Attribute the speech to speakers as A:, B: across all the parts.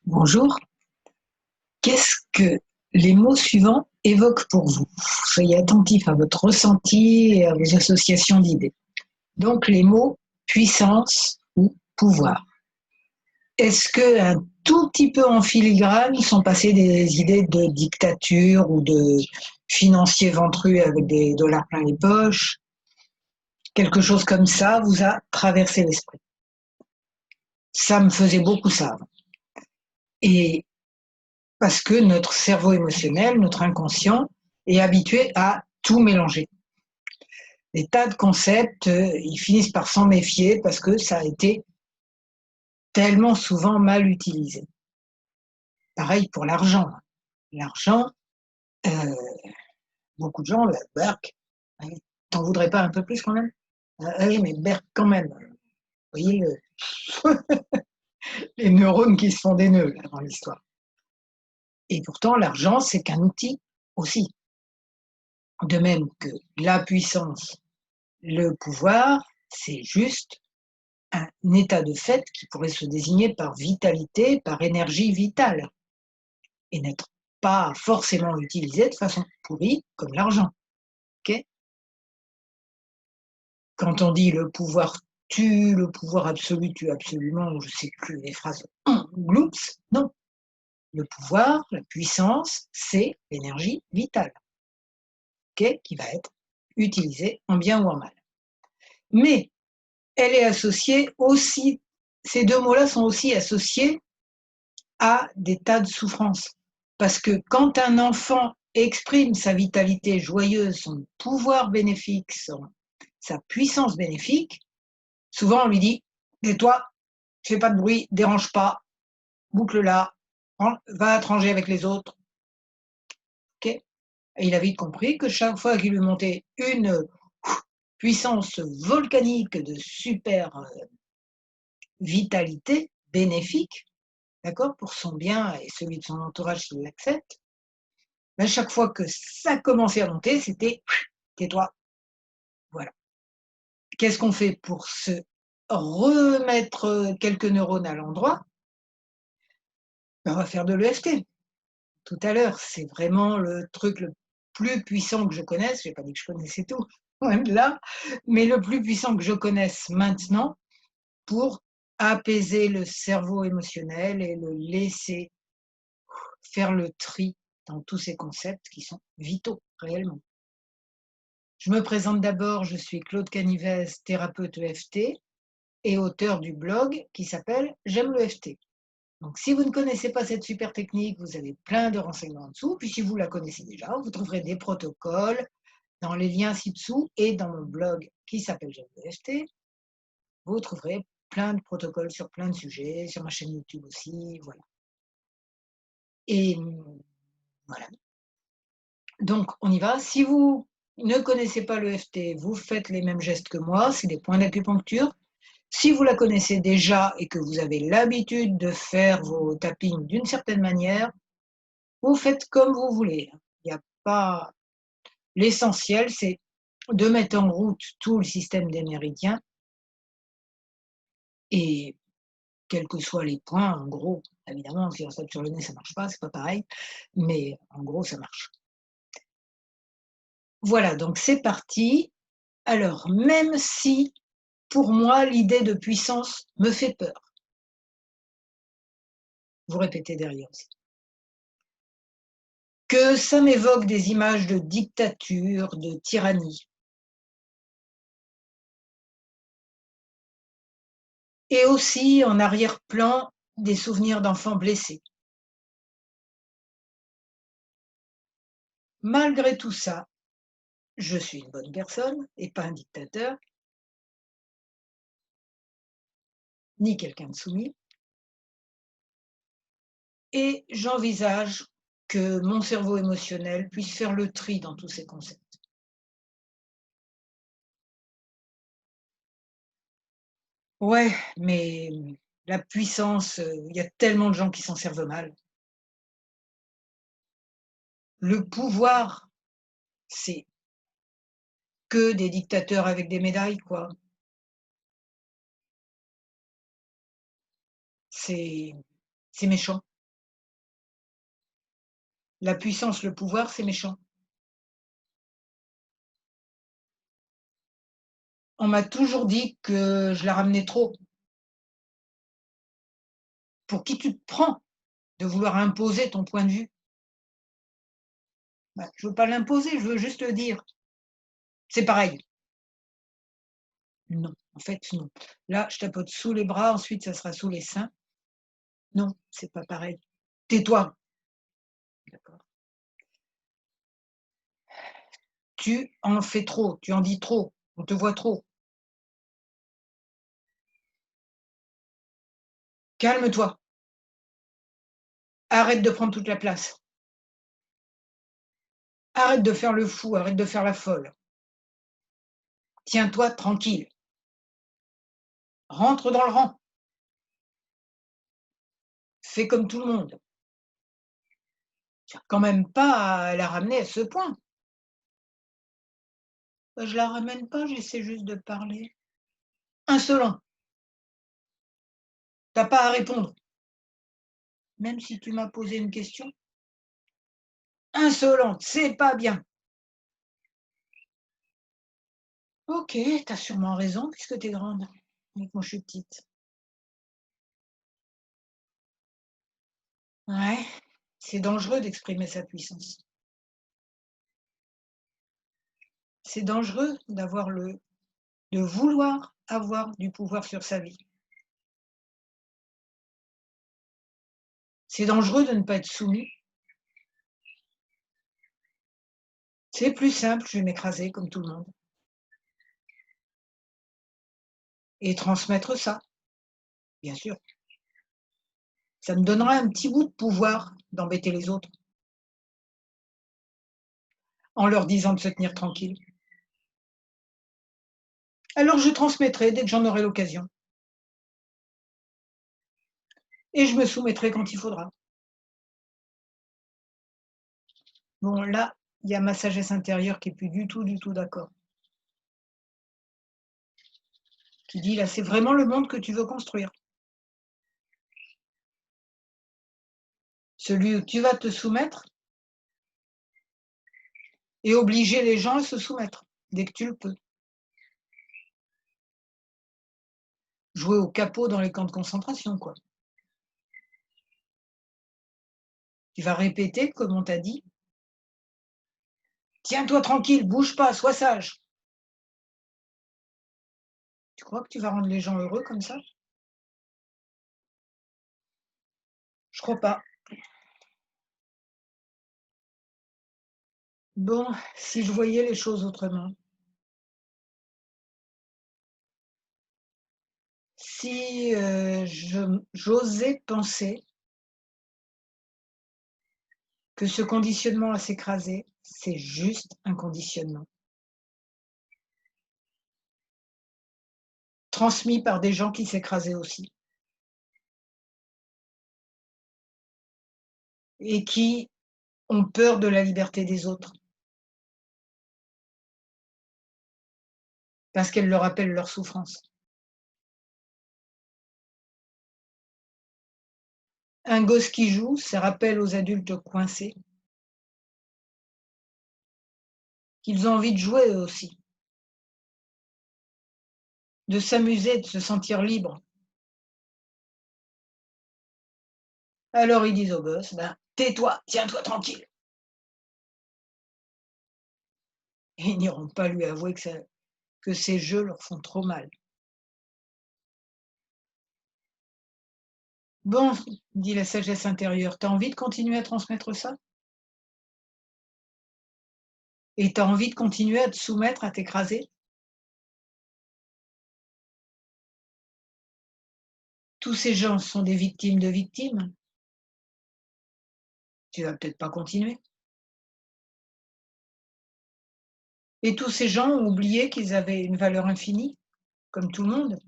A: Bonjour. Qu'est-ce que les mots suivants évoquent pour vous? Soyez attentif à votre ressenti et à vos associations d'idées. Donc, les mots puissance ou pouvoir. Est-ce que un tout petit peu en filigrane sont passées des idées de dictature ou de financiers ventrus avec des dollars plein les poches? Quelque chose comme ça vous a traversé l'esprit? Ça me faisait beaucoup ça. Et parce que notre cerveau émotionnel, notre inconscient, est habitué à tout mélanger. Des tas de concepts, ils finissent par s'en méfier parce que ça a été tellement souvent mal utilisé. Pareil pour l'argent. L'argent, euh, beaucoup de gens, Berk, t'en voudrais pas un peu plus quand même? Oui, mais Berk quand même. Vous voyez les neurones qui se font des nœuds là, dans l'histoire. Et pourtant, l'argent, c'est qu'un outil aussi. De même que la puissance, le pouvoir, c'est juste un état de fait qui pourrait se désigner par vitalité, par énergie vitale, et n'être pas forcément utilisé de façon pourrie comme l'argent. Okay, quand on dit le pouvoir tue, le pouvoir absolu tue absolument, je ne sais plus les phrases, gloops, non. Le pouvoir, la puissance, c'est l'énergie vitale, okay, qui va être utilisée en bien ou en mal. Mais elle est associée aussi, ces deux mots-là sont aussi associés à des tas de souffrances. Parce que quand un enfant exprime sa vitalité joyeuse, son pouvoir bénéfique, sa puissance bénéfique, souvent on lui dit « tais-toi, fais pas de bruit, dérange pas, boucle là, va à l'étranger avec les autres. » Okay, et il a vite compris que chaque fois qu'il lui montait une puissance volcanique de super vitalité bénéfique, d'accord, pour son bien et celui de son entourage s'il l'accepte, à chaque fois que ça commençait à monter, c'était tais-toi. Voilà. Qu'est-ce qu'on fait pour se remettre quelques neurones à l'endroit? On va faire de l'EFT. Tout à l'heure, c'est vraiment le truc le plus puissant que je connaisse. Je n'ai pas dit que je connaissais tout, loin de là, mais le plus puissant que je connaisse maintenant pour apaiser le cerveau émotionnel et le laisser faire le tri dans tous ces concepts qui sont vitaux réellement. Je me présente d'abord, je suis Claude Canivez, thérapeute EFT et auteur du blog qui s'appelle J'aime l'EFT. Donc si vous ne connaissez pas cette super technique, vous avez plein de renseignements en dessous. Puis si vous la connaissez déjà, vous trouverez des protocoles dans les liens ci-dessous et dans mon blog qui s'appelle J'aime l'EFT. Vous trouverez plein de protocoles sur plein de sujets, sur ma chaîne YouTube aussi, voilà. Et voilà. Donc on y va. Si vous ne connaissez pas l'EFT, vous faites les mêmes gestes que moi, c'est des points d'acupuncture. Si vous la connaissez déjà et que vous avez l'habitude de faire vos tappings d'une certaine manière, vous faites comme vous voulez. Il n'y a pas. L'essentiel, c'est de mettre en route tout le système des méridiens et quels que soient les points, en gros, évidemment, si on se tape sur le nez, ça ne marche pas, c'est pas pareil, mais en gros, ça marche. Voilà, donc c'est parti. Alors, même si, pour moi, l'idée de puissance me fait peur, vous répétez derrière aussi, que ça m'évoque des images de dictature, de tyrannie. Et aussi, en arrière-plan, des souvenirs d'enfants blessés. Malgré tout ça, je suis une bonne personne et pas un dictateur, ni quelqu'un de soumis, et j'envisage que mon cerveau émotionnel puisse faire le tri dans tous ces concepts. Ouais, mais la puissance, il y a tellement de gens qui s'en servent mal. Le pouvoir, c'est que des dictateurs avec des médailles, quoi. C'est méchant. La puissance, le pouvoir, c'est méchant. On m'a toujours dit que je la ramenais trop. Pour qui tu te prends de vouloir imposer ton point de vue? Bah, je veux pas l'imposer, je veux juste le dire. C'est pareil. Non, en fait, non. Là, je tapote sous les bras, ensuite ça sera sous les seins. Non, c'est pas pareil. Tais-toi. D'accord. Tu en fais trop, tu en dis trop, on te voit trop. Calme-toi. Arrête de prendre toute la place. Arrête de faire le fou, arrête de faire la folle. Tiens-toi tranquille. Rentre dans le rang. Fais comme tout le monde. Tu as quand même pas à la ramener à ce point. Bah, je la ramène pas, j'essaie juste de parler. Insolent, tu pas à répondre. Même si tu m'as posé une question. Insolente, c'est pas bien. OK, tu as sûrement raison puisque tu es grande et que moi je suis petite. Ouais, c'est dangereux d'exprimer sa puissance. C'est dangereux de vouloir avoir du pouvoir sur sa vie. C'est dangereux de ne pas être soumis. C'est plus simple, je vais m'écraser comme tout le monde et transmettre ça, bien sûr. Ça me donnera un petit bout de pouvoir d'embêter les autres en leur disant de se tenir tranquilles. Alors je transmettrai dès que j'en aurai l'occasion et je me soumettrai quand il faudra. Bon là, il y a ma sagesse intérieure qui est plus du tout d'accord, qui dit: «Là, c'est vraiment le monde que tu veux construire. Celui où tu vas te soumettre et obliger les gens à se soumettre, dès que tu le peux. Jouer au capot dans les camps de concentration, quoi. Tu vas répéter comme on t'a dit: «Tiens-toi tranquille, bouge pas, sois sage». Tu crois que tu vas rendre les gens heureux comme ça? Je crois pas. Bon, si je voyais les choses autrement, si, j'osais penser que ce conditionnement à s'écraser, c'est juste un conditionnement, transmis par des gens qui s'écrasaient aussi et qui ont peur de la liberté des autres, parce qu'elle leur rappelle leur souffrance. Un gosse qui joue, ça rappelle aux adultes coincés qu'ils ont envie de jouer eux aussi, de s'amuser, de se sentir libres. Alors ils disent au gosse: «Ben, tais-toi, tiens-toi tranquille». Et ils n'iront pas lui avouer que ces jeux leur font trop mal. «Bon», dit la sagesse intérieure, «tu as envie de continuer à transmettre ça? Et tu as envie de continuer à te soumettre, à t'écraser? Tous ces gens sont des victimes de victimes. Tu vas peut-être pas continuer. Et tous ces gens ont oublié qu'ils avaient une valeur infinie, comme tout le monde.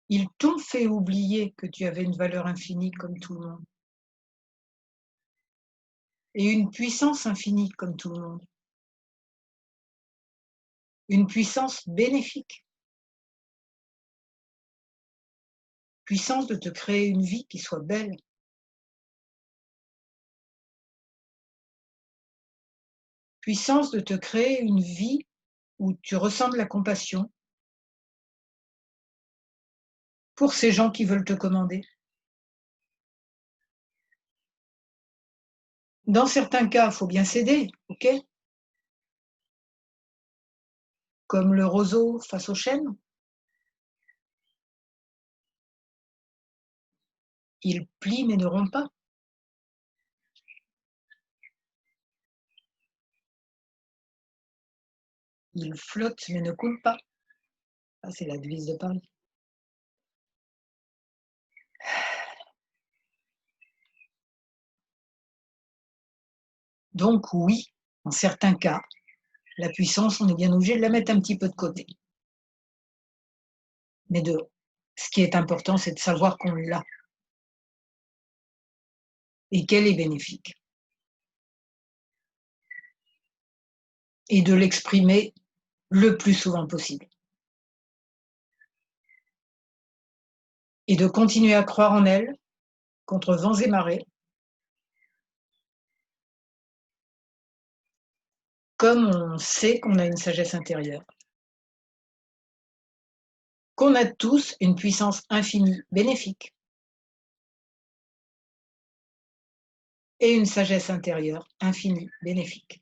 A: Ils t'ont fait oublier que tu avais une valeur infinie comme tout le monde et une puissance infinie comme tout le monde, une puissance bénéfique, puissance de te créer une vie qui soit belle, puissance de te créer une vie où tu ressens de la compassion pour ces gens qui veulent te commander. Dans certains cas, il faut bien céder, ok? Comme le roseau face au chêne, il plie mais ne rompt pas. Il flotte mais ne coule pas. Ça, c'est la devise de Paris. Donc oui, dans certains cas, la puissance, on est bien obligé de la mettre un petit peu de côté. Mais ce qui est important, c'est de savoir qu'on l'a et qu'elle est bénéfique. Et de l'exprimer le plus souvent possible. Et de continuer à croire en elle, contre vents et marées, comme on sait qu'on a une sagesse intérieure. Qu'on a tous une puissance infinie bénéfique et une sagesse intérieure infinie bénéfique.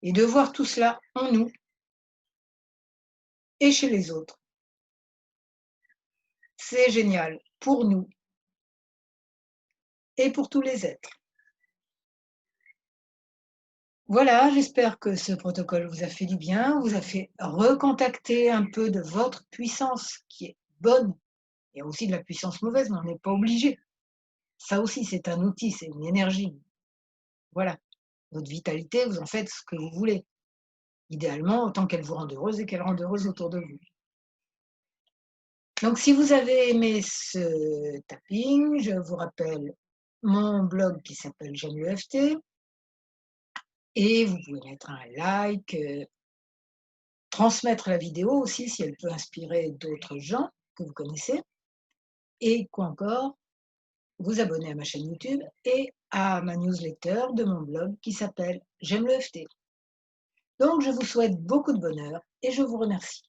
A: Et de voir tout cela en nous et chez les autres. C'est génial pour nous et pour tous les êtres. Voilà, j'espère que ce protocole vous a fait du bien, vous a fait recontacter un peu de votre puissance qui est bonne. Il y a aussi de la puissance mauvaise, mais on n'est pas obligé. Ça aussi, c'est un outil, c'est une énergie. Voilà, votre vitalité, vous en faites ce que vous voulez. Idéalement, autant qu'elle vous rende heureuse et qu'elle rende heureuse autour de vous. Donc, si vous avez aimé ce tapping, je vous rappelle mon blog qui s'appelle J'aime l'EFT. Et vous pouvez mettre un like, transmettre la vidéo aussi si elle peut inspirer d'autres gens que vous connaissez. Et quoi encore, vous abonner à ma chaîne YouTube et à ma newsletter de mon blog qui s'appelle J'aime l'EFT. Donc, je vous souhaite beaucoup de bonheur et je vous remercie.